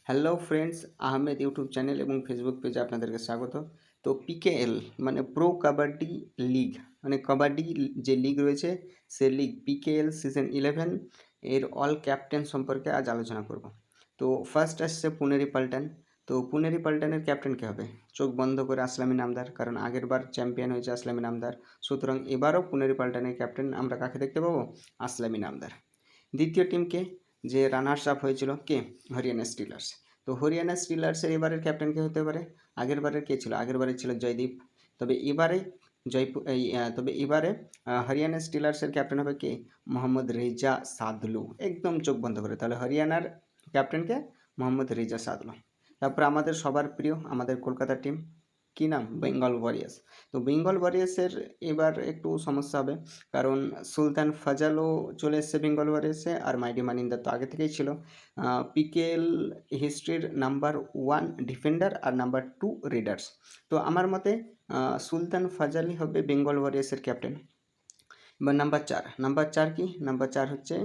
Hello friends, Ahmed YouTube channel এবং Facebook পেজে আপনাদেরকে স্বাগত। তো পিকেএল মানে প্রো কাবাডি লিগ, মানে কাবাডি যে লিগ রয়েছে সে লিগ পিকেএল সিজন 11 এর অল ক্যাপ্টেন সম্পর্কে আজ আলোচনা করব। তো ফার্স্ট আসছে পুনেরি পাল্টান। তো পুনেরি পাল্টানের ক্যাপ্টেন কে হবে? চোখ বন্ধ করে আসলামী নামদার, কারণ আগের বার চ্যাম্পিয়ন হয়েছে আসলামী নামদার। সুতরাং এবারও পুনেরি পাল্টানের ক্যাপ্টেন আমরা কাকে দেখতে পাবো? আসলামী নামদার। দ্বিতীয় টিমকে যে রানার্স আপ হয়েছিল কে? হরিয়ানা স্টিলার্স। তো হরিয়ানা স্টিলার্সের এবারের ক্যাপ্টেন কে হতে পারে? আগের বারের কে ছিল? আগের বারে ছিল জয়দীপ। তবে এবারে হরিয়ানা স্টিলার্সের ক্যাপ্টেন হবে কে? মোহাম্মদ রেজা সাদলু। একদম চোখ বন্ধ করে, তাহলে হরিয়ানার ক্যাপ্টেনকে মোহাম্মদ রেজা সাদলু। তারপর আমাদের সবার প্রিয় আমাদের কলকাতা টিম, কী নাম? বেঙ্গল ওয়ারিয়ার্স। তো বেঙ্গল ওয়ারিয়ার্সের এবার একটু সমস্যা হবে, কারণ সুলতান ফাজালও চলে এসছে বেঙ্গল ওয়ারিয়ার্সে, আর মাইটি মানিন্দার তো আগে থেকেই ছিল। পিকেএল হিস্ট্রির নাম্বার 1 ডিফেন্ডার আর নাম্বার 2 রিডার্স। তো আমার মতে সুলতান ফাজালি হবে বেঙ্গল ওয়ারিয়ার্সের ক্যাপ্টেন। এবার নাম্বার 4 কি? নাম্বার 4 হচ্ছে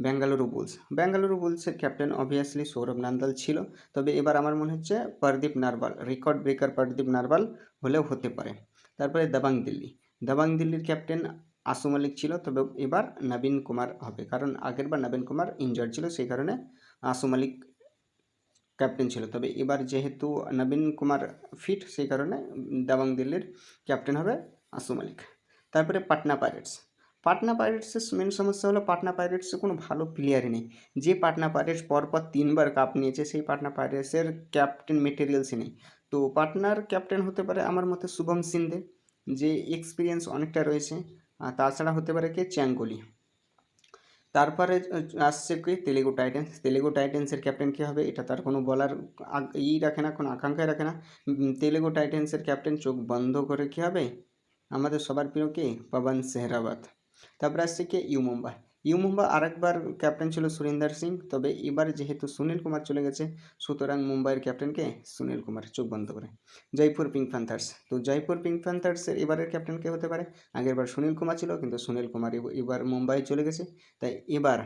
বেঙ্গালুরু বুলস। বেঙ্গালুরু বুলসের ক্যাপ্টেন অবভিয়াসলি সৌরভ নান্দাল ছিল, তবে এবার আমার মনে হচ্ছে পরদীপ নারওয়াল, রেকর্ড ব্রেকার পরদীপ নারওয়াল হলেও হতে পারে। তারপরে দাবাং দিল্লির ক্যাপ্টেন আসু মালিক ছিল, তবে এবার নবীন কুমার হবে, কারণ আগেরবার নবীন কুমার ইনজার্ড ছিল, সেই কারণে আসু মালিক ক্যাপ্টেন ছিল। তবে এবার যেহেতু নবীন কুমার ফিট, সেই কারণে দাবাং দিল্লির ক্যাপ্টেন হবে আসু মালিক। তারপরে পাটনা পাইরেটসের মেন সমস্যা হলো পাটনা পাইরেটসে কোনো ভালো প্লেয়ারই নেই। যে পাটনা পাইরেটস পরপর 3বার কাপ নিয়েছে, সেই পাটনা পাইরেটসের ক্যাপ্টেন মেটেরিয়ালসই নেই। তো পাটনার ক্যাপ্টেন হতে পারে আমার মতে শুভম সিন্ধে, যে এক্সপিরিয়েন্স অনেকটা রয়েছে। আর তাছাড়া হতে পারে কে? চ্যাঙ্গলি। তারপরে আসছে কি? তেলেগু টাইটেন্সের ক্যাপ্টেন কে হবে? এটা তার কোনো বলার রাখে না, কোনো আকাঙ্ক্ষাই রাখে না। তেলেগু টাইটেন্সের ক্যাপ্টেন চোখ বন্ধ করে কী হবে? আমাদের সবার প্রিয় কে? পবন সেহরাওয়াত। তারপরে আসছে কে? ইউ মুম্বা আরেকবার ক্যাপ্টেন ছিল সুরিন্দর সিং, তবে এবার যেহেতু সুনীল কুমার চলে গেছে, সুতরাং মুম্বাইয়ের ক্যাপ্টেন কে? সুনীল কুমার, চোখ বন্ধ করে। Jaipur pink Panthers. তো জয়পুর পিঙ্ক প্যান্থার্সের এবারের ক্যাপ্টেন কে হতে পারে? আগেরবার সুনীল কুমার ছিল, কিন্তু সুনীল কুমার এবার মুম্বাই চলে গেছে, তাই এবার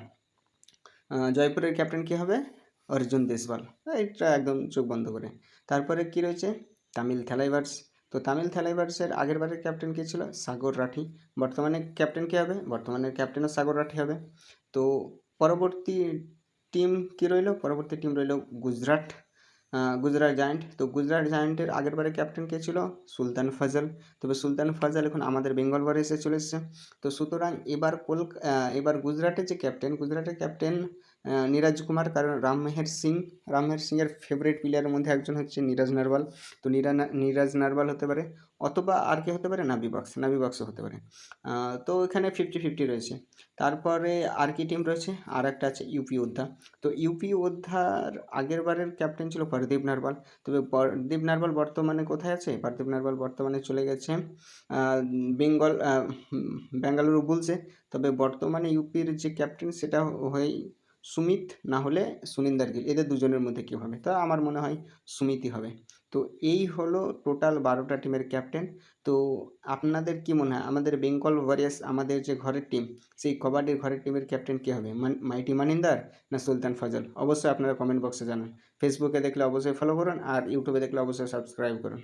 জয়পুরের ক্যাপ্টেন কী হবে? অর্জুন দেশওয়াল। এটা একদম চোখ বন্ধ করে। তারপরে কি রয়েছে? তামিল থালাইভার্স। তো তামিল থালাইভার্সের আগের বারের ক্যাপ্টেন কে ছিল? সাগর রাঠি। বর্তমানে ক্যাপ্টেন কে হবে? বর্তমানের ক্যাপ্টেনও সাগর রাঠি হবে। তো পরবর্তী টিম কি রইল? পরবর্তী টিম রইল গুজরাট জায়ান্ট। তো গুজরাট জায়ান্টের আগের বারের ক্যাপ্টেন কে ছিল? সুলতান ফাজল। তবে সুলতান ফাজল এখন আমাদের বেঙ্গল ওয়ারিয়ার্সে চলে এসেছে। তো সুতরাং এবার গুজরাটের ক্যাপ্টেন নীরজ কুমার, কারণ রামমেহের সিংয়ের ফেভারিট প্লেয়ারের মধ্যে একজন হচ্ছে নীরজ নারওয়াল। তো নীরজ নারওয়াল হতে পারে, অথবা আর কে হতে পারে? নাবি বাক্সও হতে পারে। তো এখানে 50-50 রয়েছে। তারপরে আর কি টিম রয়েছে? আর একটা আছে ইউপি যোদ্ধা। তো ইউপি যোদ্ধার আগের বারের ক্যাপ্টেন ছিল পরদীপ নারওয়াল। তবে পরদীপ নারওয়াল বর্তমানে কোথায় আছে? পরদীপ নারওয়াল বর্তমানে চলে গেছে বেঙ্গালুরু বুলসে। তবে বর্তমানে ইউপির যে ক্যাপ্টেন সেটা হয়েই সুমিত, না হলে সুনিন্দর গিল, এদের দুজনের মধ্যে কেউ হবে। তা আমার মনে হয় সুমিতই হবে। তো এই হলো টোটাল 12টা টিমের ক্যাপ্টেন। তো আপনাদের কি মনে হয় আমাদের বেঙ্গল ওয়ারিয়ার্স, আমাদের যে ঘরের টিম, সেই কবাডির ঘরের টিমের ক্যাপ্টেন কে হবে? মাইটি মানিন্দার না সুলতান ফাজল? অবশ্যই আপনারা কমেন্ট বক্সে জানান। ফেসবুকে দেখলে অবশ্যই ফলো করুন, আর ইউটিউবে দেখলে অবশ্যই সাবস্ক্রাইব করুন।